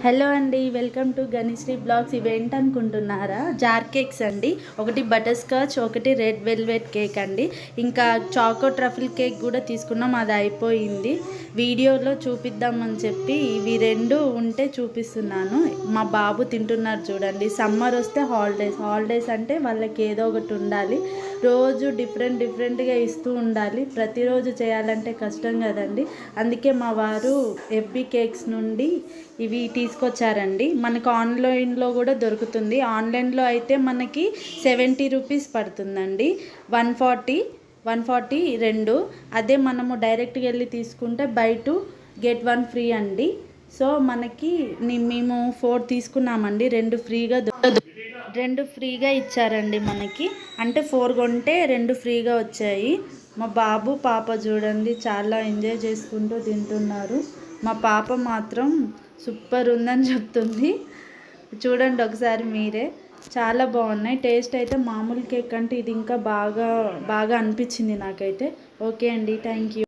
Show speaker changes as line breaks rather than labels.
Hello అండి, welcome to Ganishri blogs. ఇవేంటనుకుంటున్నారా? Jar cakes అండి. ఒకటి బటర్ స్కాచ్, ఒకటి రెడ్ వెల్వెట్ కేక్ అండి. ఇంకా చాకో ట్రఫిల్ కేక్ కూడా తీసుకున్నాం, అది అయిపోయింది. వీడియోలో చూపిద్దామని చెప్పి ఇవి రెండు ఉంటే చూపిస్తున్నాను. మా బాబు తింటున్నారు చూడండి. సమ్మర్ వస్తే హాలిడేస్ అంటే వాళ్ళకి ఏదో ఒకటి ఉండాలి. రోజు డిఫరెంట్గా ఇస్తూ ఉండాలి. ప్రతిరోజు చేయాలంటే కష్టం కదండి. అందుకే మా వారు ఎఫ్బీ కేక్స్ నుండి ఇవి తీసుకొచ్చారండి. మనకు ఆన్లైన్లో కూడా దొరుకుతుంది. ఆన్లైన్లో అయితే మనకి 70 రూపీస్ పడుతుందండి. 140 రెండు. అదే మనము డైరెక్ట్గా వెళ్ళి తీసుకుంటే బై 2 get 1 ఫ్రీ అండి. సో మనకి మేము 4 తీసుకున్నామండి. రెండు ఫ్రీగా ఇచ్చారండి మనకి. అంటే 4 కొంటే 2 ఫ్రీగా వచ్చాయి. మా బాబు పాప చూడండి చాలా ఎంజాయ్ చేసుకుంటూ తింటున్నారు. మా పాప మాత్రం సూపర్ ఉందని చెప్తుంది. చూడండి ఒకసారి మీరే. చాలా బాగున్నాయి. టేస్ట్ అయితే మామూలు కేక్ అంటే ఇది ఇంకా బాగా అనిపించింది నాకైతే. ఓకే అండి, థ్యాంక్ యూ.